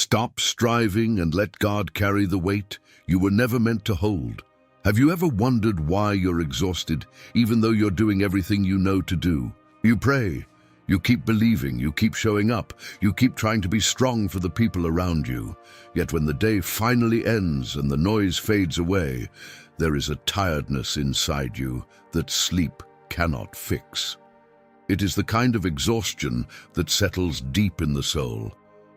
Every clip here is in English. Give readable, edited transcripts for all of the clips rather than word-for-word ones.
Stop striving and let God carry the weight you were never meant to hold. Have you ever wondered why you're exhausted, even though you're doing everything you know to do? You pray, you keep believing, you keep showing up, you keep trying to be strong for the people around you. Yet when the day finally ends and the noise fades away, there is a tiredness inside you that sleep cannot fix. It is the kind of exhaustion that settles deep in the soul.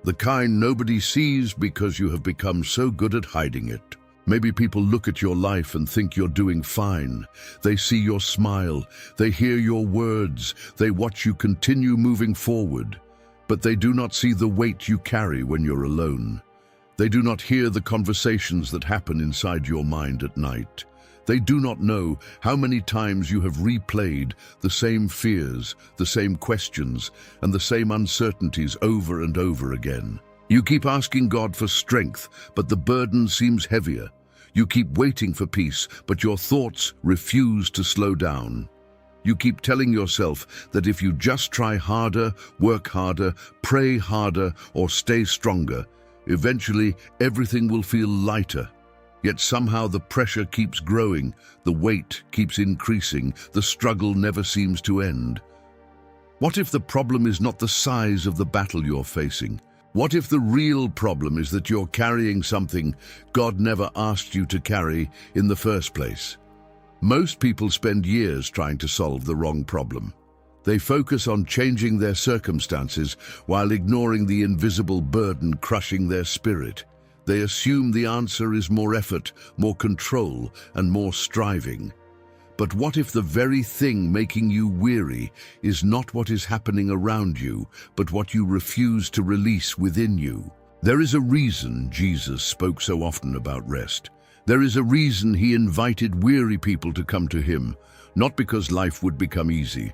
The kind nobody sees because you have become so good at hiding it. Maybe people look at your life and think you're doing fine. They see your smile, they hear your words, they watch you continue moving forward. But they do not see the weight you carry when you're alone. They do not hear the conversations that happen inside your mind at night. They do not know how many times you have replayed the same fears, the same questions, and the same uncertainties over and over again. You keep asking God for strength, but the burden seems heavier. You keep waiting for peace, but your thoughts refuse to slow down. You keep telling yourself that if you just try harder, work harder, pray harder, or stay stronger, eventually everything will feel lighter. Yet somehow the pressure keeps growing, the weight keeps increasing, the struggle never seems to end. What if the problem is not the size of the battle you're facing? What if the real problem is that you're carrying something God never asked you to carry in the first place? Most people spend years trying to solve the wrong problem. They focus on changing their circumstances while ignoring the invisible burden crushing their spirit. They assume the answer is more effort, more control, and more striving. But what if the very thing making you weary is not what is happening around you, but what you refuse to release within you? There is a reason Jesus spoke so often about rest. There is a reason he invited weary people to come to him, not because life would become easy,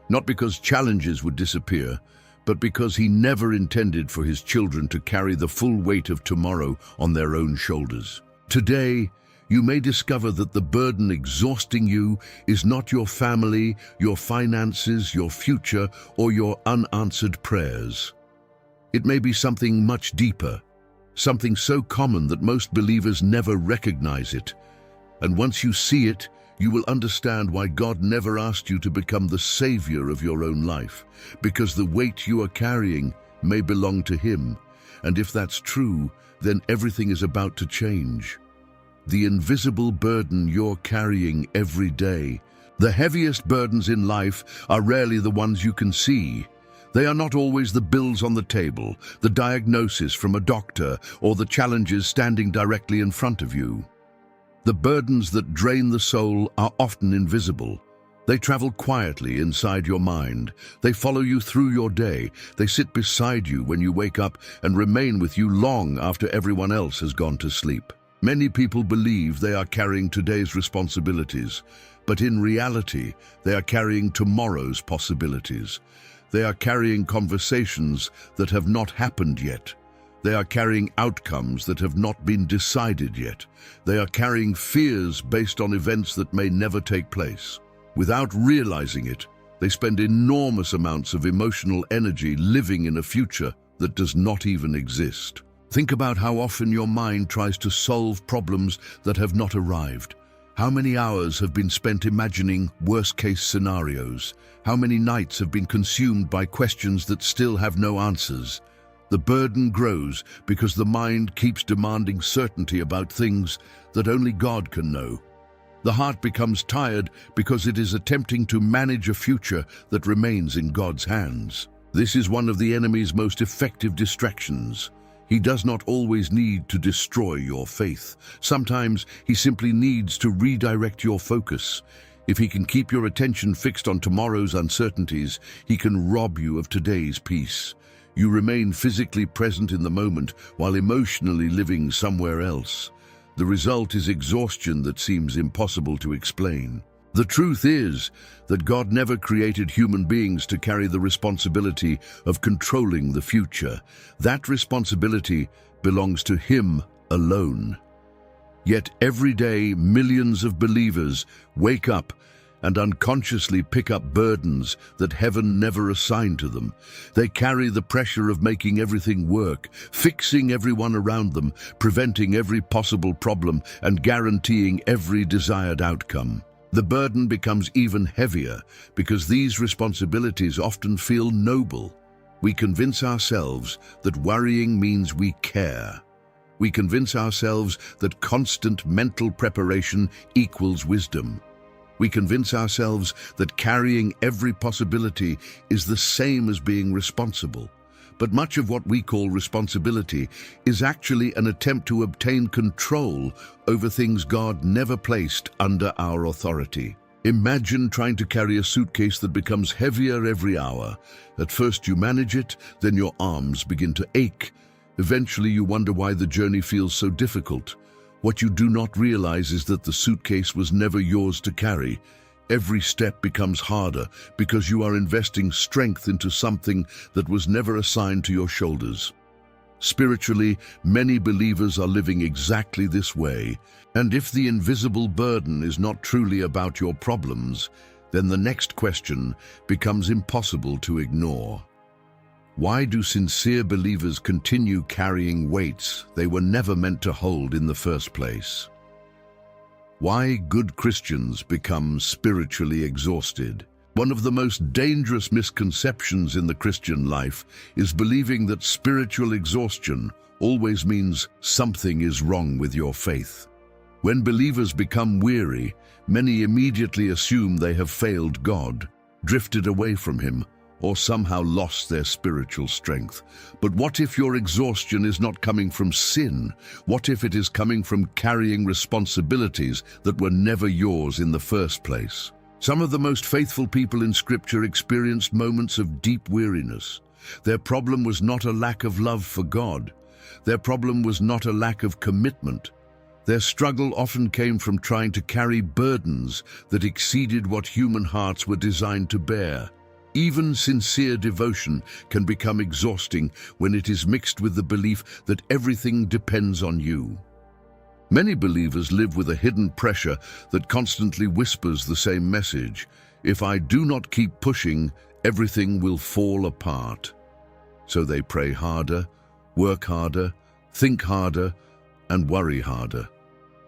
not because challenges would disappear, but because he never intended for his children to carry the full weight of tomorrow on their own shoulders. Today, you may discover that the burden exhausting you is not your family, your finances, your future, or your unanswered prayers. It may be something much deeper, something so common that most believers never recognize it. And once you see it, you will understand why God never asked you to become the savior of your own life, because the weight you are carrying may belong to him. And if that's true, then everything is about to change. The invisible burden you're carrying every day. The heaviest burdens in life are rarely the ones you can see. They are not always the bills on the table, the diagnosis from a doctor, or the challenges standing directly in front of you. The burdens that drain the soul are often invisible. They travel quietly inside your mind. They follow you through your day. They sit beside you when you wake up and remain with you long after everyone else has gone to sleep. Many people believe they are carrying today's responsibilities, but in reality, they are carrying tomorrow's possibilities. They are carrying conversations that have not happened yet. They are carrying outcomes that have not been decided yet. They are carrying fears based on events that may never take place. Without realizing it, they spend enormous amounts of emotional energy living in a future that does not even exist. Think about how often your mind tries to solve problems that have not arrived. How many hours have been spent imagining worst-case scenarios? How many nights have been consumed by questions that still have no answers? The burden grows because the mind keeps demanding certainty about things that only God can know. The heart becomes tired because it is attempting to manage a future that remains in God's hands. This is one of the enemy's most effective distractions. He does not always need to destroy your faith. Sometimes he simply needs to redirect your focus. If he can keep your attention fixed on tomorrow's uncertainties, he can rob you of today's peace. You remain physically present in the moment while emotionally living somewhere else. The result is exhaustion that seems impossible to explain. The truth is that God never created human beings to carry the responsibility of controlling the future. That responsibility belongs to him alone. Yet every day, millions of believers wake up and unconsciously pick up burdens that heaven never assigned to them. They carry the pressure of making everything work, fixing everyone around them, preventing every possible problem, and guaranteeing every desired outcome. The burden becomes even heavier because these responsibilities often feel noble. We convince ourselves that worrying means we care. We convince ourselves that constant mental preparation equals wisdom. We convince ourselves that carrying every possibility is the same as being responsible. But much of what we call responsibility is actually an attempt to obtain control over things God never placed under our authority. Imagine trying to carry a suitcase that becomes heavier every hour. At first you manage it, then your arms begin to ache. Eventually you wonder why the journey feels so difficult. What you do not realize is that the suitcase was never yours to carry. Every step becomes harder because you are investing strength into something that was never assigned to your shoulders. Spiritually, many believers are living exactly this way, and if the invisible burden is not truly about your problems, then the next question becomes impossible to ignore. Why do sincere believers continue carrying weights they were never meant to hold in the first place? Why good Christians become spiritually exhausted? One of the most dangerous misconceptions in the Christian life is believing that spiritual exhaustion always means something is wrong with your faith. When believers become weary, many immediately assume they have failed God, drifted away from Him, or somehow lost their spiritual strength. But what if your exhaustion is not coming from sin? What if it is coming from carrying responsibilities that were never yours in the first place? Some of the most faithful people in Scripture experienced moments of deep weariness. Their problem was not a lack of love for God. Their problem was not a lack of commitment. Their struggle often came from trying to carry burdens that exceeded what human hearts were designed to bear. Even sincere devotion can become exhausting when it is mixed with the belief that everything depends on you. Many believers live with a hidden pressure that constantly whispers the same message: if I do not keep pushing, everything will fall apart. So they pray harder, work harder, think harder, and worry harder.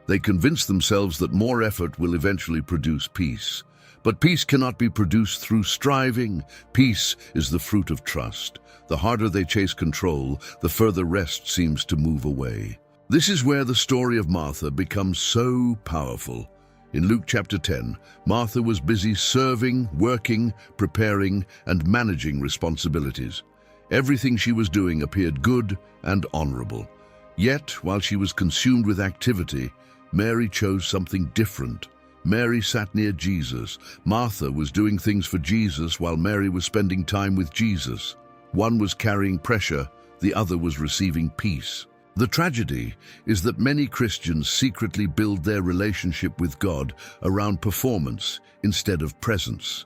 They convince themselves that more effort will eventually produce peace. But peace cannot be produced through striving. Peace is the fruit of trust. The harder they chase control, the further rest seems to move away. This is where the story of Martha becomes so powerful. In Luke chapter 10, Martha was busy serving, working, preparing, and managing responsibilities. Everything she was doing appeared good and honorable. Yet, while she was consumed with activity, Mary chose something different. Mary sat near Jesus. Martha was doing things for Jesus while Mary was spending time with Jesus. One was carrying pressure, the other was receiving peace. The tragedy is that many Christians secretly build their relationship with God around performance instead of presence.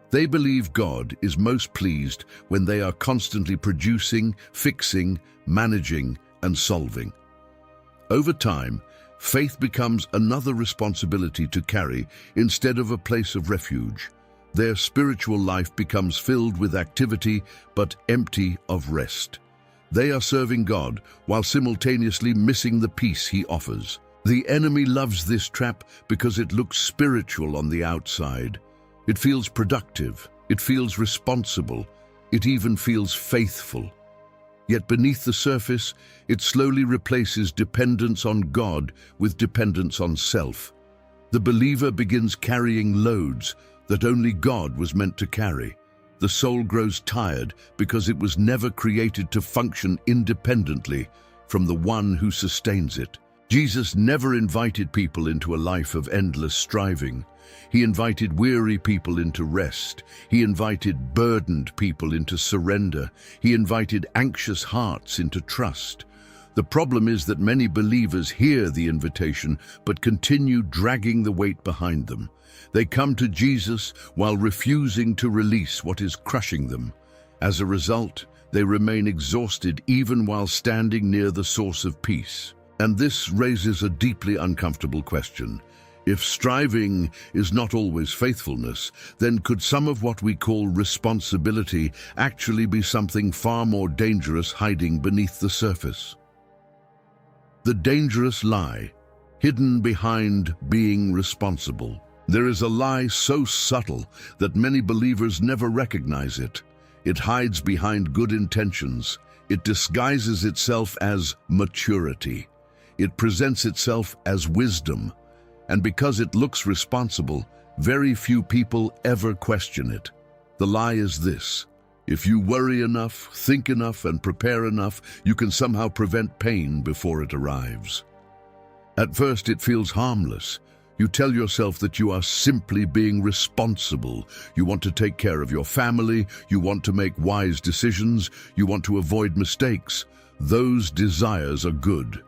They believe God is most pleased when they are constantly producing, fixing, managing, and solving. Over time, faith becomes another responsibility to carry instead of a place of refuge. Their spiritual life becomes filled with activity but empty of rest. They are serving God while simultaneously missing the peace He offers. The enemy loves this trap because it looks spiritual on the outside. It feels productive, it feels responsible, it even feels faithful. Yet beneath the surface, it slowly replaces dependence on God with dependence on self. The believer begins carrying loads that only God was meant to carry. The soul grows tired because it was never created to function independently from the one who sustains it. Jesus never invited people into a life of endless striving. He invited weary people into rest. He invited burdened people into surrender. He invited anxious hearts into trust. The problem is that many believers hear the invitation but continue dragging the weight behind them. They come to Jesus while refusing to release what is crushing them. As a result, they remain exhausted even while standing near the source of peace. And this raises a deeply uncomfortable question. If striving is not always faithfulness, then could some of what we call responsibility actually be something far more dangerous hiding beneath the surface? The dangerous lie, hidden behind being responsible. There is a lie so subtle that many believers never recognize it. It hides behind good intentions. It disguises itself as maturity. It presents itself as wisdom. And because it looks responsible, very few people ever question it. The lie is this: if you worry enough, think enough, and prepare enough, you can somehow prevent pain before it arrives. At first, it feels harmless. You tell yourself that you are simply being responsible. You want to take care of your family, you want to make wise decisions, you want to avoid mistakes. Those desires are good.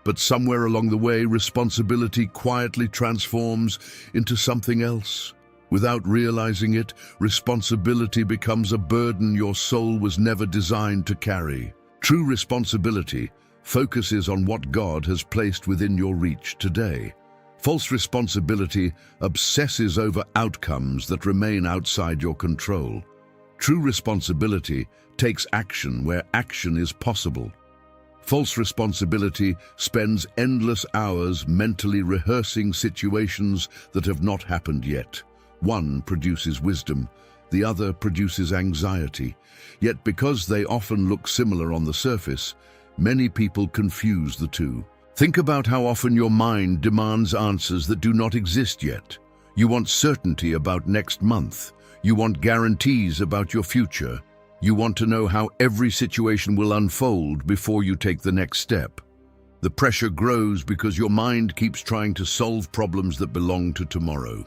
But somewhere along the way, responsibility quietly transforms into something else. Without realizing it, responsibility becomes a burden your soul was never designed to carry. True responsibility focuses on what God has placed within your reach today. False responsibility obsesses over outcomes that remain outside your control. True responsibility takes action where action is possible. False responsibility spends endless hours mentally rehearsing situations that have not happened yet. One produces wisdom, the other produces anxiety. Yet because they often look similar on the surface, many people confuse the two. Think about how often your mind demands answers that do not exist yet. You want certainty about next month. You want guarantees about your future. You want to know how every situation will unfold before you take the next step. The pressure grows because your mind keeps trying to solve problems that belong to tomorrow.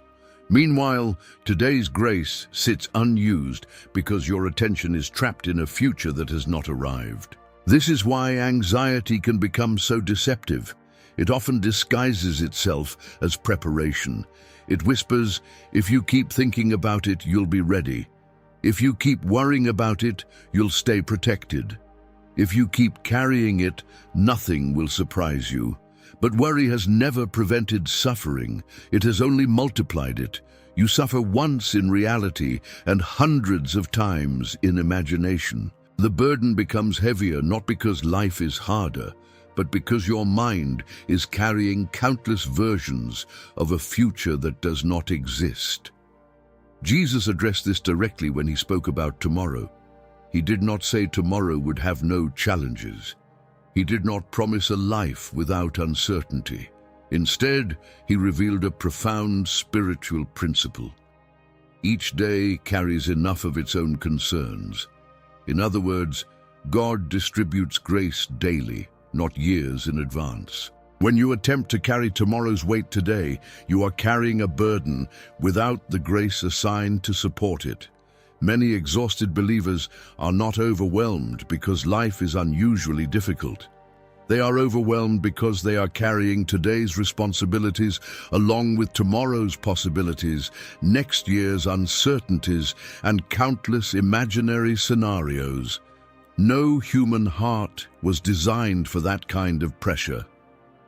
Meanwhile, today's grace sits unused because your attention is trapped in a future that has not arrived. This is why anxiety can become so deceptive. It often disguises itself as preparation. It whispers, if you keep thinking about it, you'll be ready. If you keep worrying about it, you'll stay protected. If you keep carrying it, nothing will surprise you. But worry has never prevented suffering. It has only multiplied it. You suffer once in reality and hundreds of times in imagination. The burden becomes heavier not because life is harder, but because your mind is carrying countless versions of a future that does not exist. Jesus addressed this directly when he spoke about tomorrow. He did not say tomorrow would have no challenges. He did not promise a life without uncertainty. Instead, he revealed a profound spiritual principle. Each day carries enough of its own concerns. In other words, God distributes grace daily, not years in advance. When you attempt to carry tomorrow's weight today, you are carrying a burden without the grace assigned to support it. Many exhausted believers are not overwhelmed because life is unusually difficult. They are overwhelmed because they are carrying today's responsibilities along with tomorrow's possibilities, next year's uncertainties, and countless imaginary scenarios. No human heart was designed for that kind of pressure.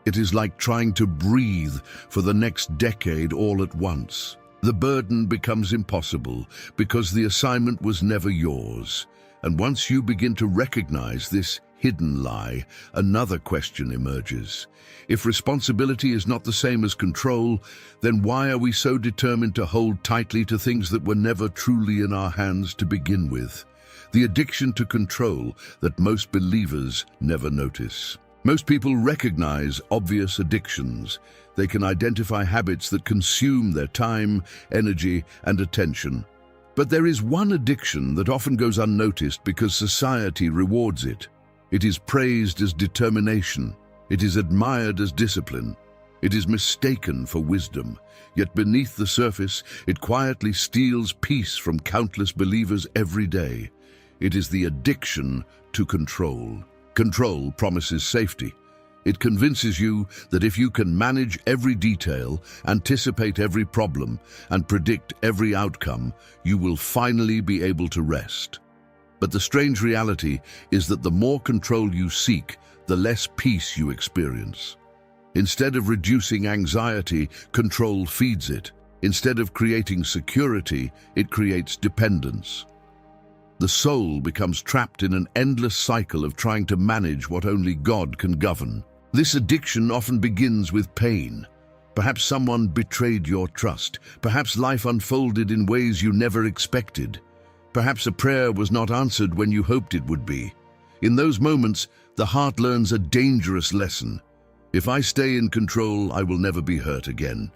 It is like trying to breathe for the next decade all at once. The burden becomes impossible because the assignment was never yours. And once you begin to recognize this hidden lie, another question emerges. If responsibility is not the same as control, then why are we so determined to hold tightly to things that were never truly in our hands to begin with? The addiction to control that most believers never notice. Most people recognize obvious addictions. They can identify habits that consume their time, energy, and attention. But there is one addiction that often goes unnoticed because society rewards it. It is praised as determination. It is admired as discipline. It is mistaken for wisdom. Yet beneath the surface, it quietly steals peace from countless believers every day. It is the addiction to control. Control promises safety. It convinces you that if you can manage every detail, anticipate every problem, and predict every outcome, you will finally be able to rest. But the strange reality is that the more control you seek, the less peace you experience. Instead of reducing anxiety, control feeds it. Instead of creating security, it creates dependence. The soul becomes trapped in an endless cycle of trying to manage what only God can govern. This addiction often begins with pain. Perhaps someone betrayed your trust. Perhaps life unfolded in ways you never expected. Perhaps a prayer was not answered when you hoped it would be. In those moments, the heart learns a dangerous lesson. If I stay in control, I will never be hurt again.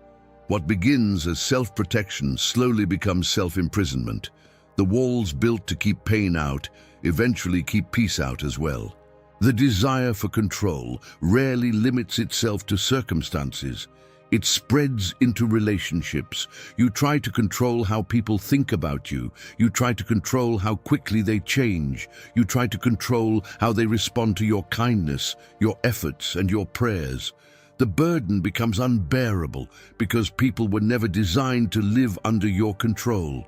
What begins as self-protection slowly becomes self-imprisonment. The walls built to keep pain out eventually keep peace out as well. The desire for control rarely limits itself to circumstances. It spreads into relationships. You try to control how people think about you. You try to control how quickly they change. You try to control how they respond to your kindness, your efforts, and your prayers. The burden becomes unbearable because people were never designed to live under your control.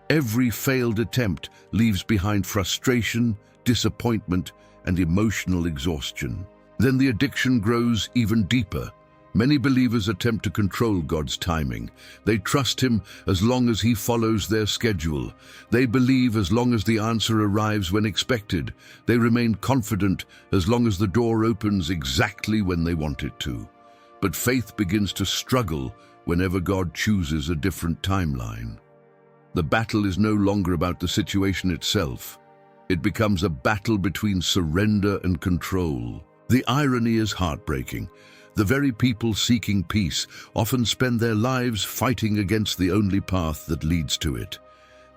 Every failed attempt leaves behind frustration, disappointment, and emotional exhaustion. Then the addiction grows even deeper. Many believers attempt to control God's timing. They trust Him as long as He follows their schedule. They believe as long as the answer arrives when expected. They remain confident as long as the door opens exactly when they want it to. But faith begins to struggle whenever God chooses a different timeline. The battle is no longer about the situation itself. It becomes a battle between surrender and control. The irony is heartbreaking. The very people seeking peace often spend their lives fighting against the only path that leads to it.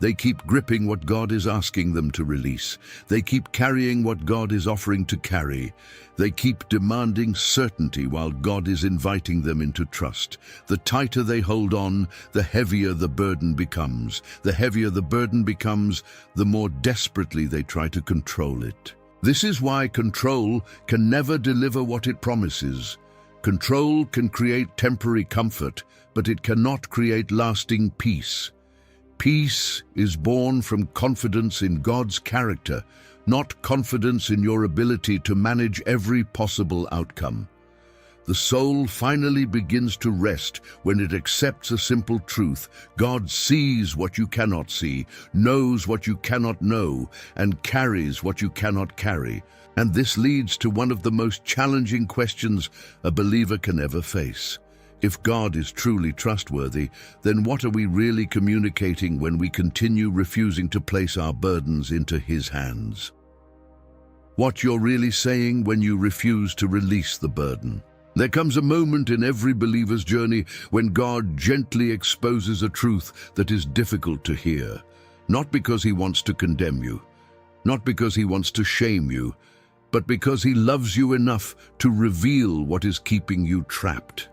They keep gripping what God is asking them to release. They keep carrying what God is offering to carry. They keep demanding certainty while God is inviting them into trust. The tighter they hold on, the heavier the burden becomes. The heavier the burden becomes, the more desperately they try to control it. This is why control can never deliver what it promises. Control can create temporary comfort, but it cannot create lasting peace. Peace is born from confidence in God's character, not confidence in your ability to manage every possible outcome. The soul finally begins to rest when it accepts a simple truth. God sees what you cannot see, knows what you cannot know, and carries what you cannot carry. And this leads to one of the most challenging questions a believer can ever face. If God is truly trustworthy, then what are we really communicating when we continue refusing to place our burdens into His hands? What you're really saying when you refuse to release the burden. There comes a moment in every believer's journey when God gently exposes a truth that is difficult to hear, not because He wants to condemn you, not because He wants to shame you, but because He loves you enough to reveal what is keeping you trapped.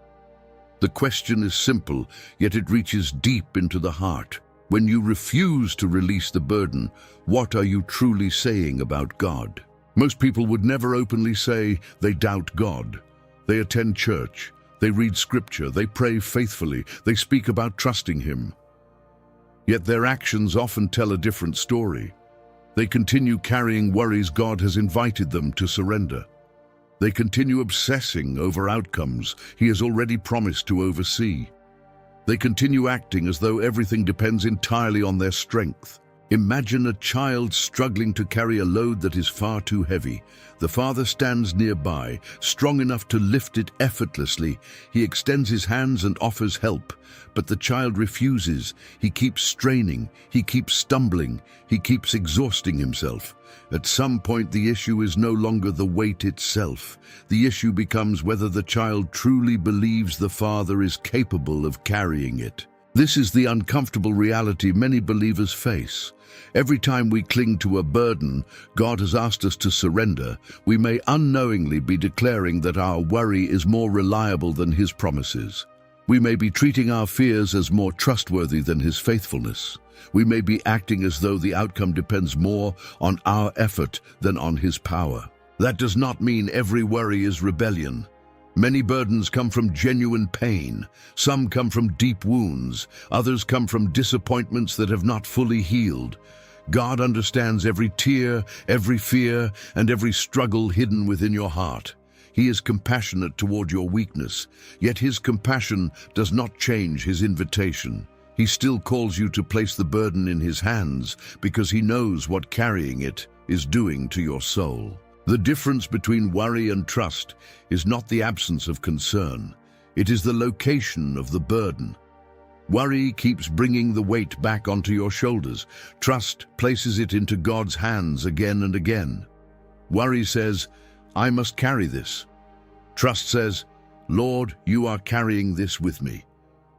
The question is simple, yet it reaches deep into the heart. When you refuse to release the burden, what are you truly saying about God? Most people would never openly say they doubt God. They attend church, they read scripture, they pray faithfully, they speak about trusting Him. Yet their actions often tell a different story. They continue carrying worries God has invited them to surrender. They continue obsessing over outcomes He has already promised to oversee. They continue acting as though everything depends entirely on their strength. Imagine a child struggling to carry a load that is far too heavy. The father stands nearby, strong enough to lift it effortlessly. He extends his hands and offers help, but the child refuses. He keeps straining, he keeps stumbling, he keeps exhausting himself. At some point, the issue is no longer the weight itself. The issue becomes whether the child truly believes the father is capable of carrying it. This is the uncomfortable reality many believers face. Every time we cling to a burden God has asked us to surrender, we may unknowingly be declaring that our worry is more reliable than His promises. We may be treating our fears as more trustworthy than His faithfulness. We may be acting as though the outcome depends more on our effort than on His power. That does not mean every worry is rebellion. Many burdens come from genuine pain. Some come from deep wounds. Others come from disappointments that have not fully healed. God understands every tear, every fear, and every struggle hidden within your heart. He is compassionate toward your weakness, yet his compassion does not change his invitation. He still calls you to place the burden in his hands because he knows what carrying it is doing to your soul. The difference between worry and trust is not the absence of concern. It is the location of the burden. Worry keeps bringing the weight back onto your shoulders. Trust places it into God's hands again and again. Worry says, I must carry this. Trust says, Lord, you are carrying this with me.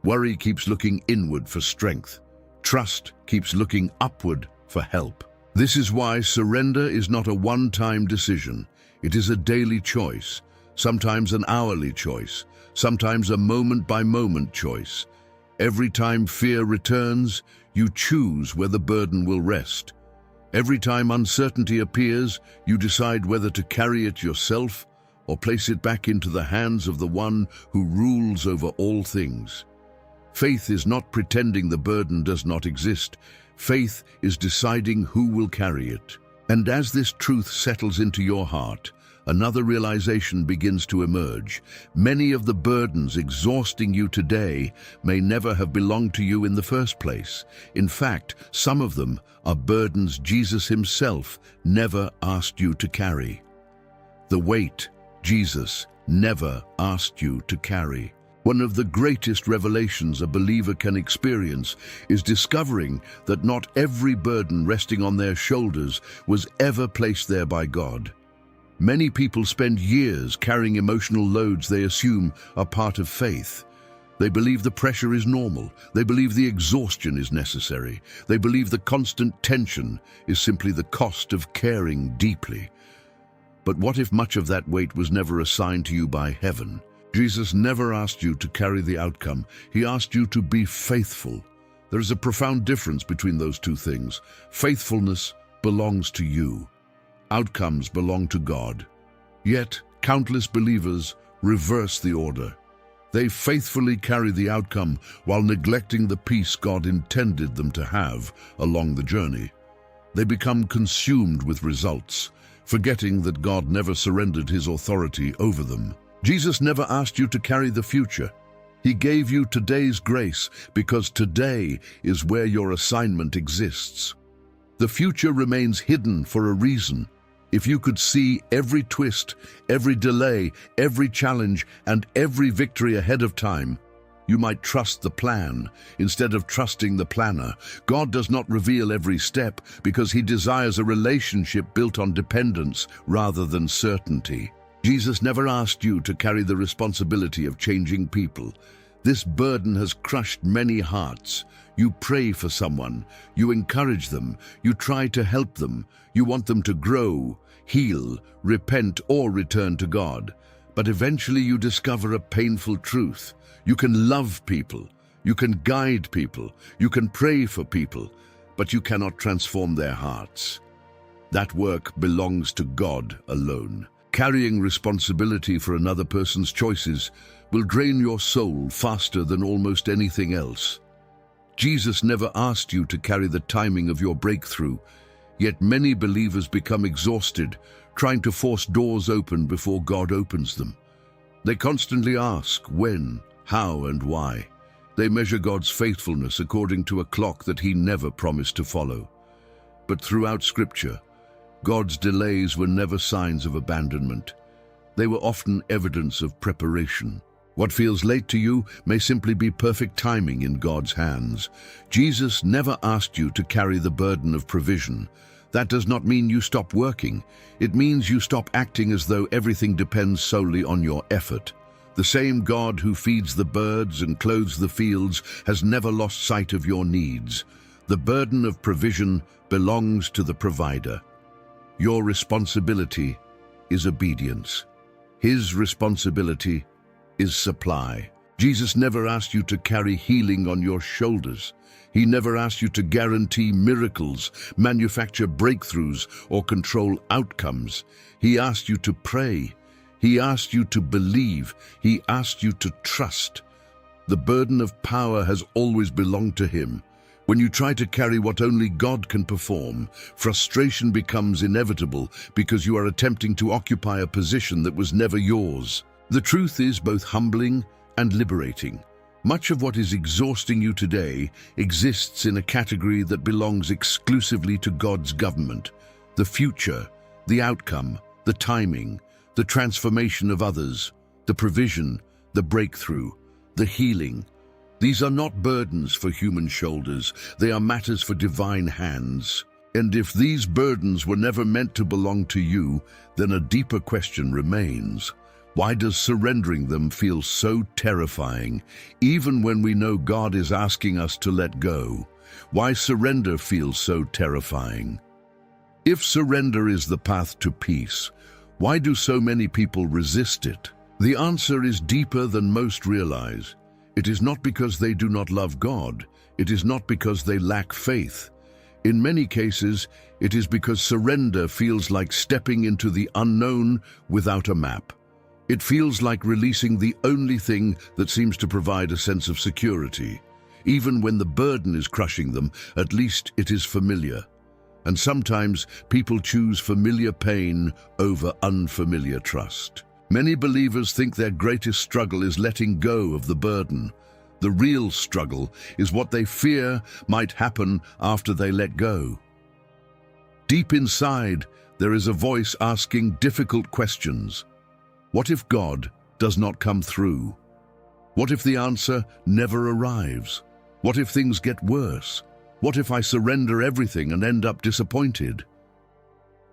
Worry keeps looking inward for strength. Trust keeps looking upward for help. This is why surrender is not a one-time decision. It is a daily choice, sometimes an hourly choice, sometimes a moment-by-moment choice. Every time fear returns, you choose where the burden will rest. Every time uncertainty appears, you decide whether to carry it yourself or place it back into the hands of the one who rules over all things. Faith is not pretending the burden does not exist. Faith is deciding who will carry it. And as this truth settles into your heart, another realization begins to emerge. Many of the burdens exhausting you today may never have belonged to you in the first place. In fact, some of them are burdens Jesus himself never asked you to carry. The weight Jesus never asked you to carry. One of the greatest revelations a believer can experience is discovering that not every burden resting on their shoulders was ever placed there by God. Many people spend years carrying emotional loads they assume are part of faith. They believe the pressure is normal. They believe the exhaustion is necessary. They believe the constant tension is simply the cost of caring deeply. But what if much of that weight was never assigned to you by heaven? Jesus never asked you to carry the outcome. He asked you to be faithful. There is a profound difference between those two things. Faithfulness belongs to you. Outcomes belong to God. Yet, countless believers reverse the order. They faithfully carry the outcome while neglecting the peace God intended them to have along the journey. They become consumed with results, forgetting that God never surrendered his authority over them. Jesus never asked you to carry the future. He gave you today's grace because today is where your assignment exists. The future remains hidden for a reason. If you could see every twist, every delay, every challenge, and every victory ahead of time, you might trust the plan instead of trusting the planner. God does not reveal every step because he desires a relationship built on dependence rather than certainty. Jesus never asked you to carry the responsibility of changing people. This burden has crushed many hearts. You pray for someone, you encourage them, you try to help them, you want them to grow, heal, repent, or return to God. But eventually you discover a painful truth. You can love people, you can guide people, you can pray for people, but you cannot transform their hearts. That work belongs to God alone. Carrying responsibility for another person's choices will drain your soul faster than almost anything else. Jesus never asked you to carry the timing of your breakthrough, yet many believers become exhausted trying to force doors open before God opens them. They constantly ask when, how, and why. They measure God's faithfulness according to a clock that he never promised to follow. But throughout Scripture, God's delays were never signs of abandonment. They were often evidence of preparation. What feels late to you may simply be perfect timing in God's hands. Jesus never asked you to carry the burden of provision. That does not mean you stop working. It means you stop acting as though everything depends solely on your effort. The same God who feeds the birds and clothes the fields has never lost sight of your needs. The burden of provision belongs to the provider. Your responsibility is obedience. His responsibility is supply. Jesus never asked you to carry healing on your shoulders. He never asked you to guarantee miracles, manufacture breakthroughs, or control outcomes. He asked you to pray. He asked you to believe. He asked you to trust. The burden of power has always belonged to him. When you try to carry what only God can perform, frustration becomes inevitable because you are attempting to occupy a position that was never yours. The truth is both humbling and liberating. Much of what is exhausting you today exists in a category that belongs exclusively to God's government. The future, the outcome, the timing, the transformation of others, the provision, the breakthrough, the healing. These are not burdens for human shoulders, they are matters for divine hands. And if these burdens were never meant to belong to you, then a deeper question remains. Why does surrendering them feel so terrifying, even when we know God is asking us to let go? Why surrender feels so terrifying? If surrender is the path to peace, why do so many people resist it? The answer is deeper than most realize. It is not because they do not love God. It is not because they lack faith. In many cases, it is because surrender feels like stepping into the unknown without a map. It feels like releasing the only thing that seems to provide a sense of security. Even when the burden is crushing them, at least it is familiar. And sometimes people choose familiar pain over unfamiliar trust. Many believers think their greatest struggle is letting go of the burden. The real struggle is what they fear might happen after they let go. Deep inside, there is a voice asking difficult questions. What if God does not come through? What if the answer never arrives? What if things get worse? What if I surrender everything and end up disappointed?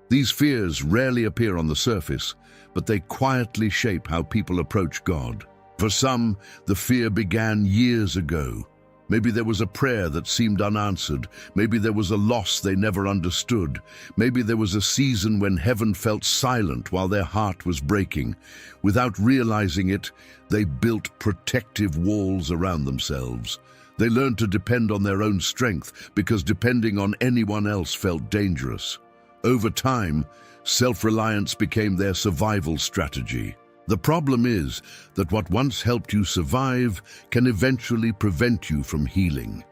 These fears rarely appear on the surface, but they quietly shape how people approach God. For some, the fear began years ago. Maybe there was a prayer that seemed unanswered. Maybe there was a loss they never understood. Maybe there was a season when heaven felt silent while their heart was breaking. Without realizing it, they built protective walls around themselves. They learned to depend on their own strength because depending on anyone else felt dangerous. Over time, self-reliance became their survival strategy. The problem is that what once helped you survive can eventually prevent you from healing.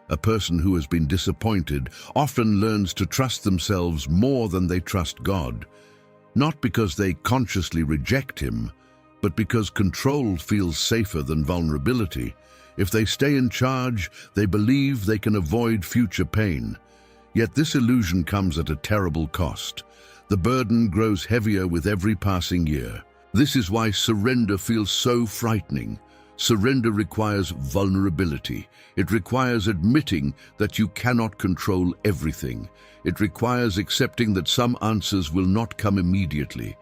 A person who has been disappointed often learns to trust themselves more than they trust God, not because they consciously reject Him, but because control feels safer than vulnerability. If they stay in charge, they believe they can avoid future pain. Yet this illusion comes at a terrible cost. The burden grows heavier with every passing year. This is why surrender feels so frightening. Surrender requires vulnerability. It requires admitting that you cannot control everything. It requires accepting that some answers will not come immediately.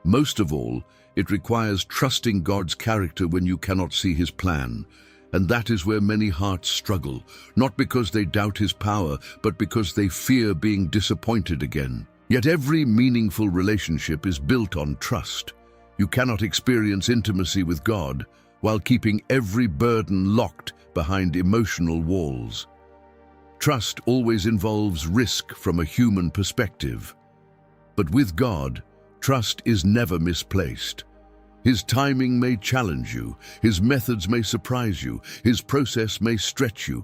Most of all, it requires trusting God's character when you cannot see His plan. And that is where many hearts struggle, not because they doubt His power, but because they fear being disappointed again. Yet every meaningful relationship is built on trust. You cannot experience intimacy with God while keeping every burden locked behind emotional walls. Trust always involves risk from a human perspective. But with God, trust is never misplaced. His timing may challenge you, His methods may surprise you, His process may stretch you,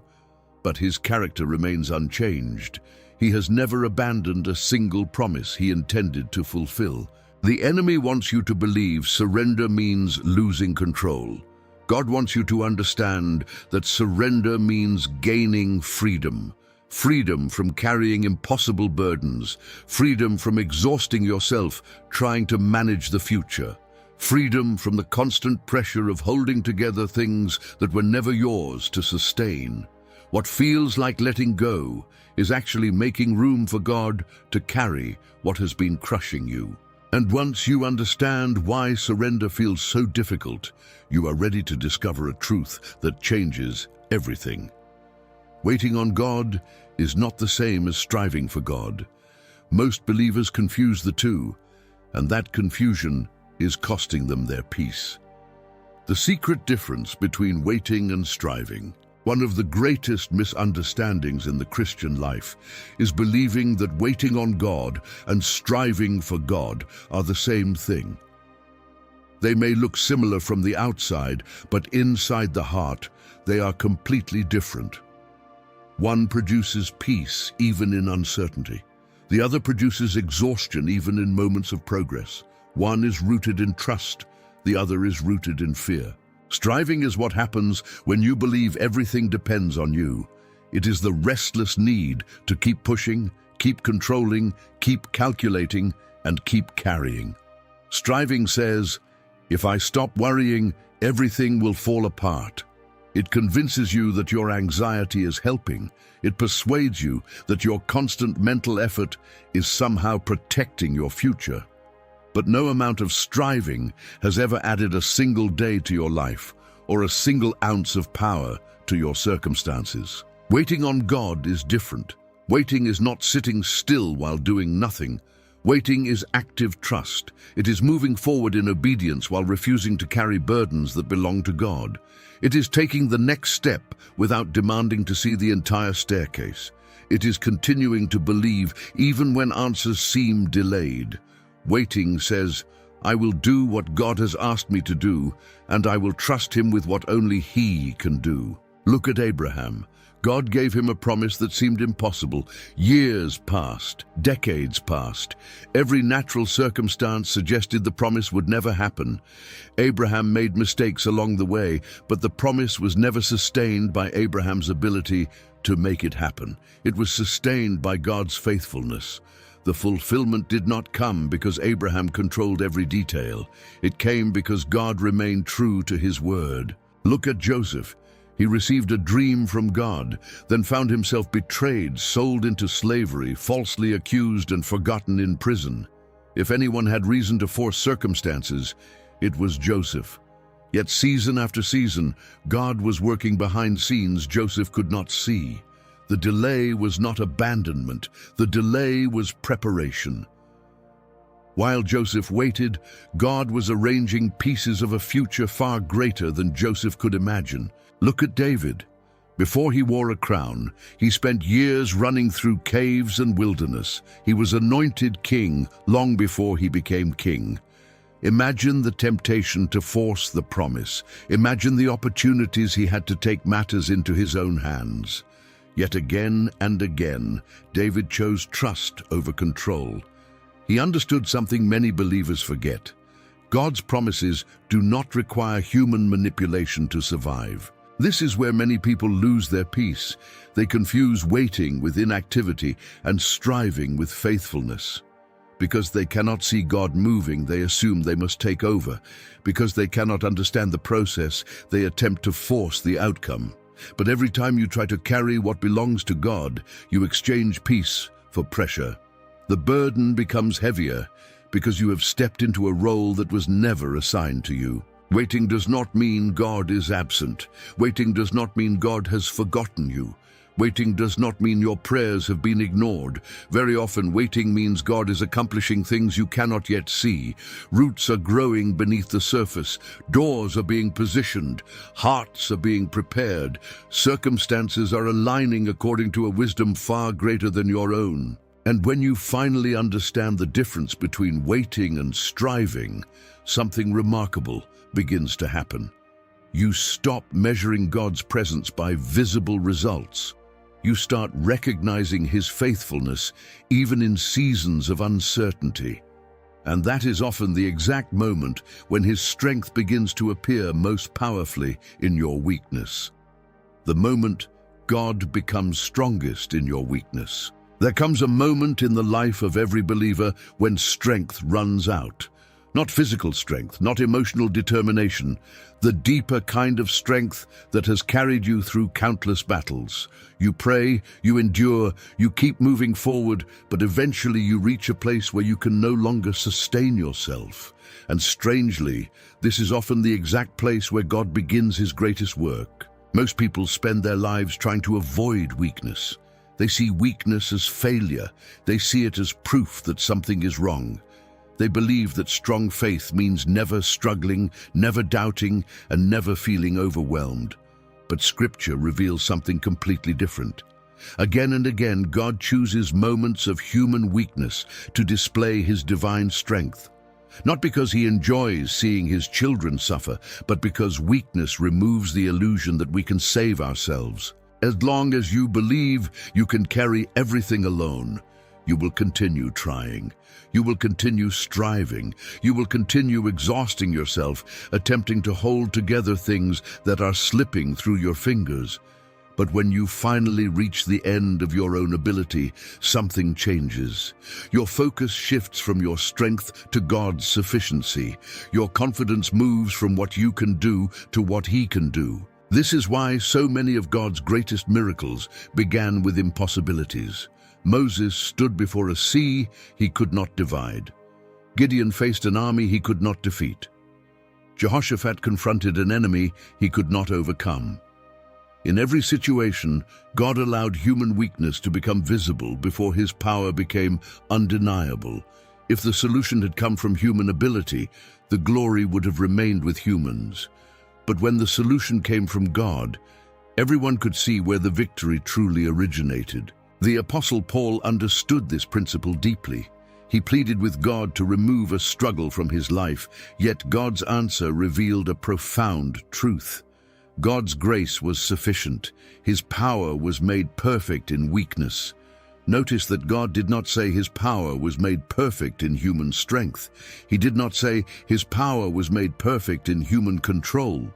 but His character remains unchanged. He has never abandoned a single promise He intended to fulfill. The enemy wants you to believe surrender means losing control. God wants you to understand that surrender means gaining freedom. Freedom from carrying impossible burdens. Freedom from exhausting yourself trying to manage the future. Freedom from the constant pressure of holding together things that were never yours to sustain. What feels like letting go is actually making room for God to carry what has been crushing you. And once you understand why surrender feels so difficult, you are ready to discover a truth that changes everything. Waiting on God is not the same as striving for God. Most believers confuse the two, and that confusion is costing them their peace. The secret difference between waiting and striving. One of the greatest misunderstandings in the Christian life is believing that waiting on God and striving for God are the same thing. They may look similar from the outside, but inside the heart, they are completely different. One produces peace even in uncertainty. The other produces exhaustion even in moments of progress. One is rooted in trust, the other is rooted in fear. Striving is what happens when you believe everything depends on you. It is the restless need to keep pushing, keep controlling, keep calculating, and keep carrying. Striving says, if I stop worrying, everything will fall apart. It convinces you that your anxiety is helping. It persuades you that your constant mental effort is somehow protecting your future. But no amount of striving has ever added a single day to your life or a single ounce of power to your circumstances. Waiting on God is different. Waiting is not sitting still while doing nothing. Waiting is active trust. It is moving forward in obedience while refusing to carry burdens that belong to God. It is taking the next step without demanding to see the entire staircase. It is continuing to believe even when answers seem delayed. Waiting says, I will do what God has asked me to do, and I will trust Him with what only He can do. Look at Abraham. God gave him a promise that seemed impossible. Years passed, decades passed. Every natural circumstance suggested the promise would never happen. Abraham made mistakes along the way, but the promise was never sustained by Abraham's ability to make it happen. It was sustained by God's faithfulness. The fulfillment did not come because Abraham controlled every detail. It came because God remained true to His word. Look at Joseph. He received a dream from God, then found himself betrayed, sold into slavery, falsely accused and forgotten in prison. If anyone had reason to force circumstances, it was Joseph. Yet season after season, God was working behind scenes Joseph could not see. The delay was not abandonment. The delay was preparation. While Joseph waited, God was arranging pieces of a future far greater than Joseph could imagine. Look at David. Before he wore a crown, he spent years running through caves and wilderness. He was anointed king long before he became king. Imagine the temptation to force the promise. Imagine the opportunities he had to take matters into his own hands. Yet again and again, David chose trust over control. He understood something many believers forget. God's promises do not require human manipulation to survive. This is where many people lose their peace. They confuse waiting with inactivity and striving with faithfulness. Because they cannot see God moving, they assume they must take over. Because they cannot understand the process, they attempt to force the outcome. But every time you try to carry what belongs to God, you exchange peace for pressure. The burden becomes heavier because you have stepped into a role that was never assigned to you. Waiting does not mean God is absent. Waiting does not mean God has forgotten you. Waiting does not mean your prayers have been ignored. Very often, waiting means God is accomplishing things you cannot yet see. Roots are growing beneath the surface. Doors are being positioned. Hearts are being prepared. Circumstances are aligning according to a wisdom far greater than your own. And when you finally understand the difference between waiting and striving, something remarkable begins to happen. You stop measuring God's presence by visible results. You start recognizing His faithfulness even in seasons of uncertainty. And that is often the exact moment when His strength begins to appear most powerfully in your weakness. The moment God becomes strongest in your weakness. There comes a moment in the life of every believer when strength runs out. Not physical strength, not emotional determination, the deeper kind of strength that has carried you through countless battles. You pray, you endure, you keep moving forward, but eventually you reach a place where you can no longer sustain yourself. And strangely, this is often the exact place where God begins His greatest work. Most people spend their lives trying to avoid weakness. They see weakness as failure. They see it as proof that something is wrong. They believe that strong faith means never struggling, never doubting, and never feeling overwhelmed. But Scripture reveals something completely different. Again and again, God chooses moments of human weakness to display His divine strength. Not because He enjoys seeing His children suffer, but because weakness removes the illusion that we can save ourselves. As long as you believe you can carry everything alone, you will continue trying. You will continue striving. You will continue exhausting yourself, attempting to hold together things that are slipping through your fingers. But when you finally reach the end of your own ability, something changes. Your focus shifts from your strength to God's sufficiency. Your confidence moves from what you can do to what He can do. This is why so many of God's greatest miracles began with impossibilities. Moses stood before a sea he could not divide. Gideon faced an army he could not defeat. Jehoshaphat confronted an enemy he could not overcome. In every situation, God allowed human weakness to become visible before His power became undeniable. If the solution had come from human ability, the glory would have remained with humans. But when the solution came from God, everyone could see where the victory truly originated. The Apostle Paul understood this principle deeply. He pleaded with God to remove a struggle from his life, yet God's answer revealed a profound truth. God's grace was sufficient. His power was made perfect in weakness. Notice that God did not say His power was made perfect in human strength. He did not say His power was made perfect in human control.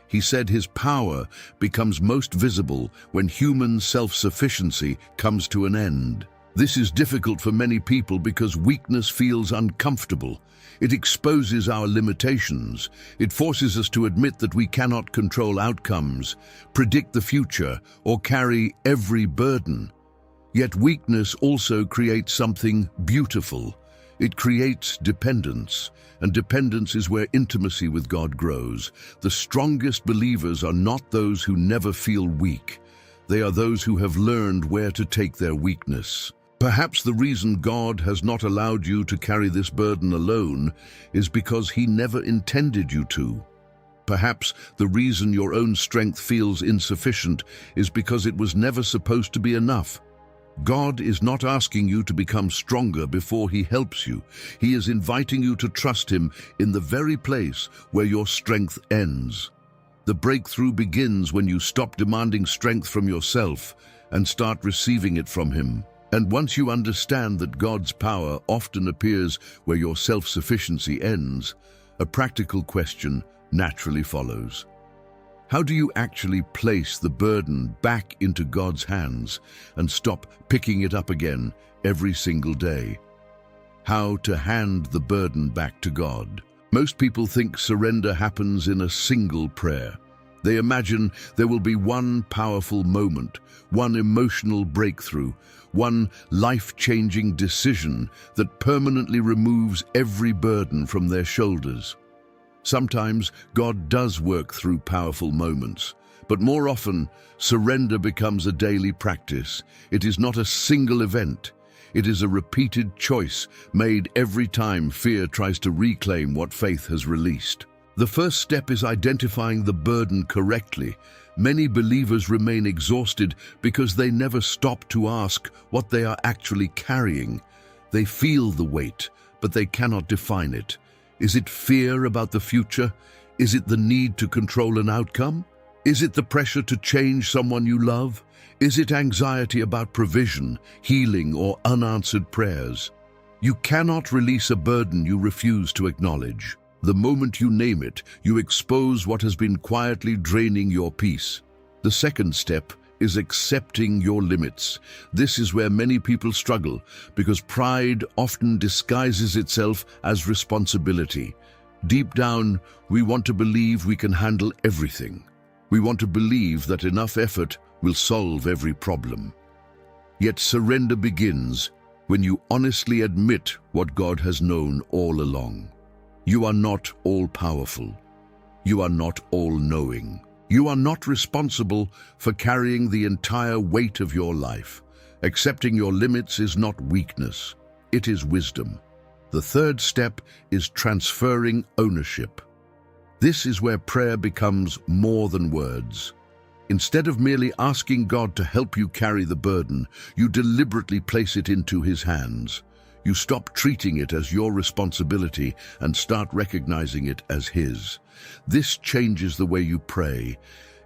He said His power becomes most visible when human self-sufficiency comes to an end. This is difficult for many people because weakness feels uncomfortable. It exposes our limitations. It forces us to admit that we cannot control outcomes, predict the future, or carry every burden. Yet weakness also creates something beautiful. It creates dependence, and dependence is where intimacy with God grows. The strongest believers are not those who never feel weak. They are those who have learned where to take their weakness. Perhaps the reason God has not allowed you to carry this burden alone is because He never intended you to. Perhaps the reason your own strength feels insufficient is because it was never supposed to be enough. God is not asking you to become stronger before He helps you. He is inviting you to trust Him in the very place where your strength ends. The breakthrough begins when you stop demanding strength from yourself and start receiving it from Him. And once you understand that God's power often appears where your self-sufficiency ends, a practical question naturally follows. How do you actually place the burden back into God's hands and stop picking it up again every single day? How to hand the burden back to God. Most people think surrender happens in a single prayer. They imagine there will be one powerful moment, one emotional breakthrough, one life-changing decision that permanently removes every burden from their shoulders. Sometimes God does work through powerful moments, but more often, surrender becomes a daily practice. It is not a single event. It is a repeated choice made every time fear tries to reclaim what faith has released. The first step is identifying the burden correctly. Many believers remain exhausted because they never stop to ask what they are actually carrying. They feel the weight, but they cannot define it. Is it fear about the future? Is it the need to control an outcome? Is it the pressure to change someone you love? Is it anxiety about provision, healing, or unanswered prayers? You cannot release a burden you refuse to acknowledge. The moment you name it, you expose what has been quietly draining your peace. The second step is accepting your limits. This is where many people struggle because pride often disguises itself as responsibility. Deep down, we want to believe we can handle everything. We want to believe that enough effort will solve every problem. Yet surrender begins when you honestly admit what God has known all along. You are not all-powerful. You are not all-knowing. You are not responsible for carrying the entire weight of your life. Accepting your limits is not weakness. It is wisdom. The third step is transferring ownership. This is where prayer becomes more than words. Instead of merely asking God to help you carry the burden, you deliberately place it into His hands. You stop treating it as your responsibility and start recognizing it as His. This changes the way you pray.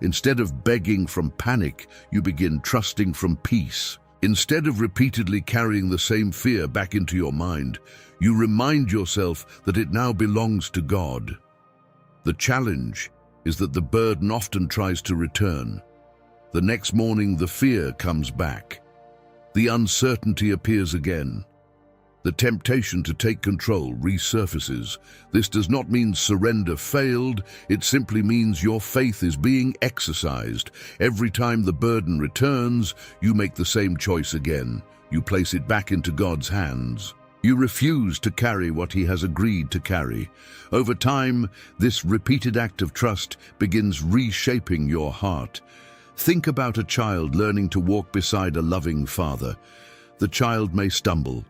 Instead of begging from panic, you begin trusting from peace. Instead of repeatedly carrying the same fear back into your mind, you remind yourself that it now belongs to God. The challenge is that the burden often tries to return. The next morning, the fear comes back. The uncertainty appears again. The temptation to take control resurfaces. This does not mean surrender failed. It simply means your faith is being exercised. Every time the burden returns, you make the same choice again. You place it back into God's hands. You refuse to carry what He has agreed to carry. Over time, this repeated act of trust begins reshaping your heart. Think about a child learning to walk beside a loving father. The child may stumble.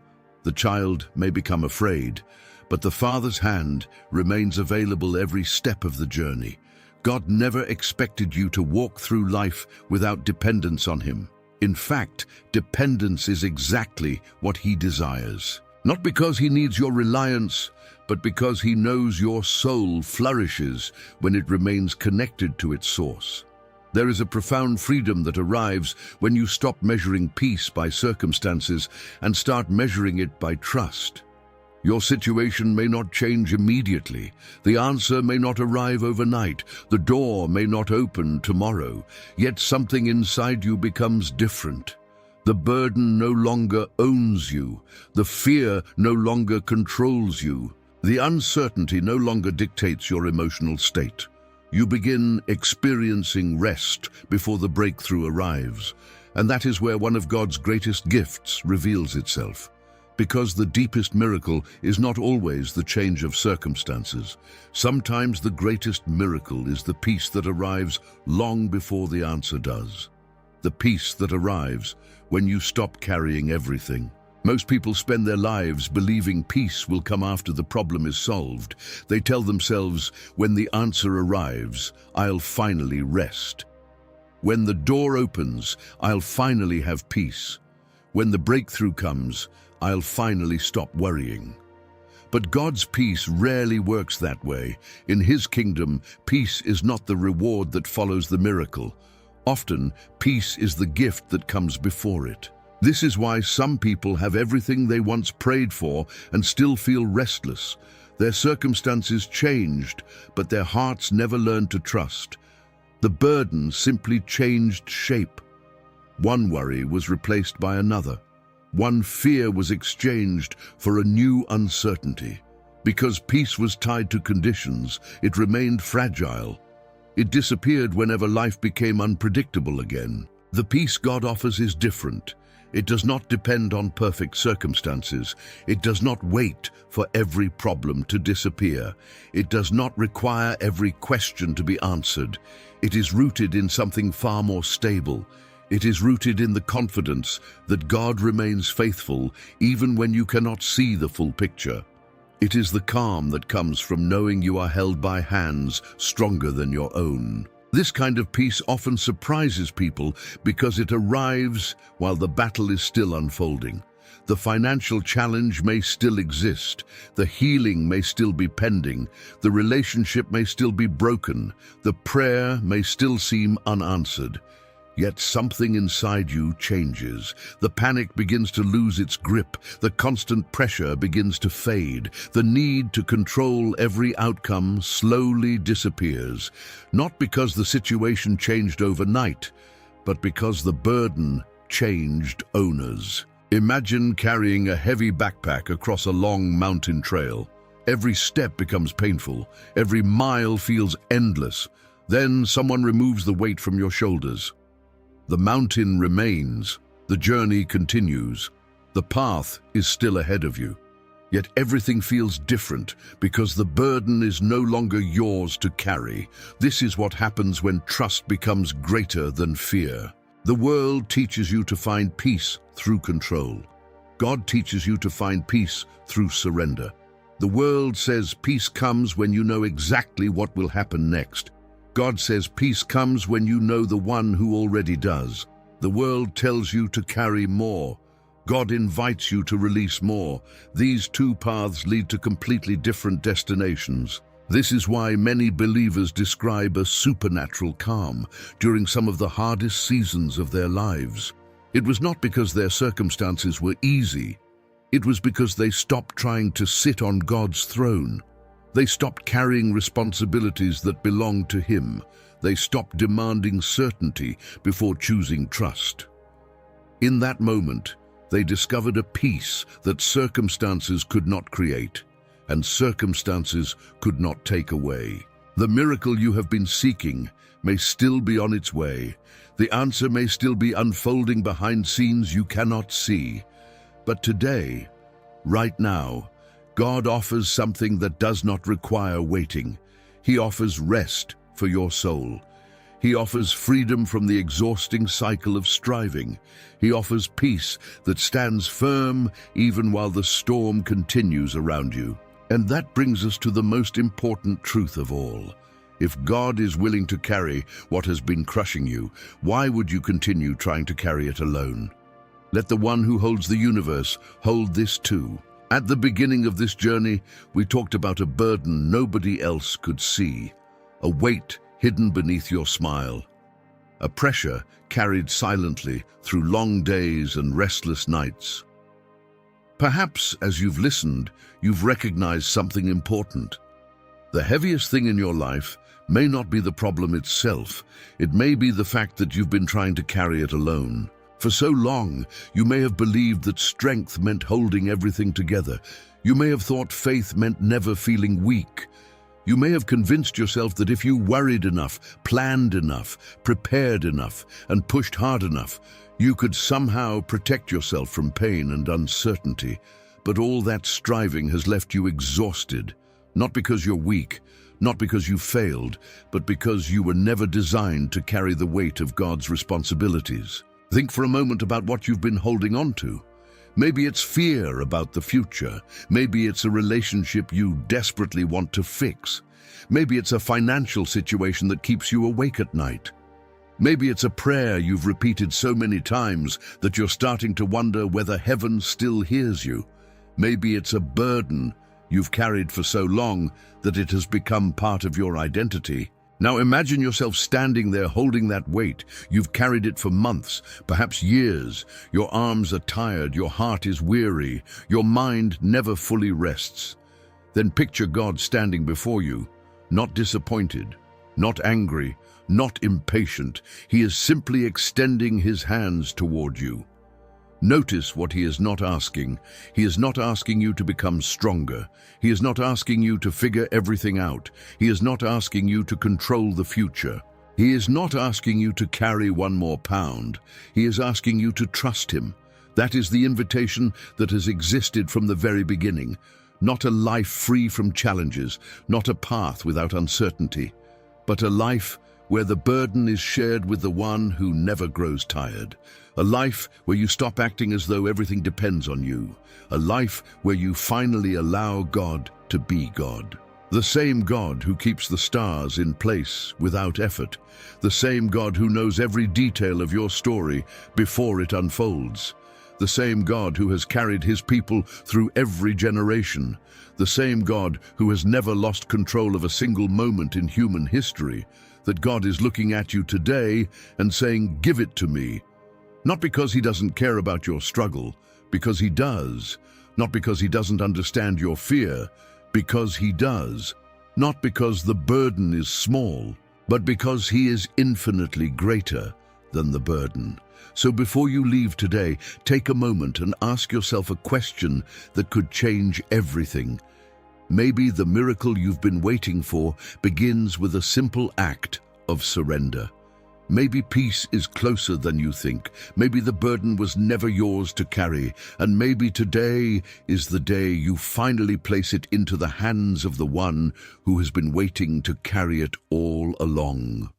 The child may become afraid, but the Father's hand remains available every step of the journey. God never expected you to walk through life without dependence on Him. In fact, dependence is exactly what He desires. Not because He needs your reliance, but because He knows your soul flourishes when it remains connected to its source. There is a profound freedom that arrives when you stop measuring peace by circumstances and start measuring it by trust. Your situation may not change immediately. The answer may not arrive overnight. The door may not open tomorrow. Yet something inside you becomes different. The burden no longer owns you. The fear no longer controls you. The uncertainty no longer dictates your emotional state. You begin experiencing rest before the breakthrough arrives, and that is where one of God's greatest gifts reveals itself. Because the deepest miracle is not always the change of circumstances. Sometimes the greatest miracle is the peace that arrives long before the answer does. The peace that arrives when you stop carrying everything. Most people spend their lives believing peace will come after the problem is solved. They tell themselves, when the answer arrives, I'll finally rest. When the door opens, I'll finally have peace. When the breakthrough comes, I'll finally stop worrying. But God's peace rarely works that way. In His kingdom, peace is not the reward that follows the miracle. Often, peace is the gift that comes before it. This is why some people have everything they once prayed for and still feel restless. Their circumstances changed, but their hearts never learned to trust. The burden simply changed shape. One worry was replaced by another. One fear was exchanged for a new uncertainty. Because peace was tied to conditions, it remained fragile. It disappeared whenever life became unpredictable again. The peace God offers is different. It does not depend on perfect circumstances. It does not wait for every problem to disappear. It does not require every question to be answered. It is rooted in something far more stable. It is rooted in the confidence that God remains faithful even when you cannot see the full picture. It is the calm that comes from knowing you are held by hands stronger than your own. This kind of peace often surprises people because it arrives while the battle is still unfolding. The financial challenge may still exist, the healing may still be pending, the relationship may still be broken, the prayer may still seem unanswered. Yet something inside you changes. The panic begins to lose its grip. The constant pressure begins to fade. The need to control every outcome slowly disappears. Not because the situation changed overnight, but because the burden changed owners. Imagine carrying a heavy backpack across a long mountain trail. Every step becomes painful. Every mile feels endless. Then someone removes the weight from your shoulders. The mountain remains, the journey continues, the path is still ahead of you. Yet everything feels different because the burden is no longer yours to carry. This is what happens when trust becomes greater than fear. The world teaches you to find peace through control. God teaches you to find peace through surrender. The world says peace comes when you know exactly what will happen next. God says peace comes when you know the one who already does. The world tells you to carry more. God invites you to release more. These two paths lead to completely different destinations. This is why many believers describe a supernatural calm during some of the hardest seasons of their lives. It was not because their circumstances were easy. It was because they stopped trying to sit on God's throne. They stopped carrying responsibilities that belonged to Him. They stopped demanding certainty before choosing trust. In that moment, they discovered a peace that circumstances could not create, and circumstances could not take away. The miracle you have been seeking may still be on its way. The answer may still be unfolding behind scenes you cannot see. But today, right now, God offers something that does not require waiting. He offers rest for your soul. He offers freedom from the exhausting cycle of striving. He offers peace that stands firm even while the storm continues around you. And that brings us to the most important truth of all. If God is willing to carry what has been crushing you, why would you continue trying to carry it alone? Let the one who holds the universe hold this too. At the beginning of this journey, we talked about a burden nobody else could see, a weight hidden beneath your smile, a pressure carried silently through long days and restless nights. Perhaps as you've listened, you've recognized something important. The heaviest thing in your life may not be the problem itself. It may be the fact that you've been trying to carry it alone. For so long, you may have believed that strength meant holding everything together. You may have thought faith meant never feeling weak. You may have convinced yourself that if you worried enough, planned enough, prepared enough, and pushed hard enough, you could somehow protect yourself from pain and uncertainty. But all that striving has left you exhausted, not because you're weak, not because you failed, but because you were never designed to carry the weight of God's responsibilities. Think for a moment about what you've been holding on to. Maybe it's fear about the future. Maybe it's a relationship you desperately want to fix. Maybe it's a financial situation that keeps you awake at night. Maybe it's a prayer you've repeated so many times that you're starting to wonder whether heaven still hears you. Maybe it's a burden you've carried for so long that it has become part of your identity. Now imagine yourself standing there holding that weight. You've carried it for months, perhaps years. Your arms are tired, your heart is weary, your mind never fully rests. Then picture God standing before you, not disappointed, not angry, not impatient. He is simply extending His hands toward you. Notice what He is not asking. He is not asking you to become stronger. He is not asking you to figure everything out. He is not asking you to control the future. He is not asking you to carry one more pound. He is asking you to trust Him. That is the invitation that has existed from the very beginning. Not a life free from challenges, not a path without uncertainty, but a life where the burden is shared with the one who never grows tired. A life where you stop acting as though everything depends on you. A life where you finally allow God to be God. The same God who keeps the stars in place without effort. The same God who knows every detail of your story before it unfolds. The same God who has carried His people through every generation. The same God who has never lost control of a single moment in human history. That God is looking at you today and saying, "Give it to me." Not because He doesn't care about your struggle, because He does. Not because He doesn't understand your fear, because He does. Not because the burden is small, but because He is infinitely greater than the burden. So before you leave today, take a moment and ask yourself a question that could change everything. Maybe the miracle you've been waiting for begins with a simple act of surrender. Maybe peace is closer than you think. Maybe the burden was never yours to carry. And maybe today is the day you finally place it into the hands of the one who has been waiting to carry it all along.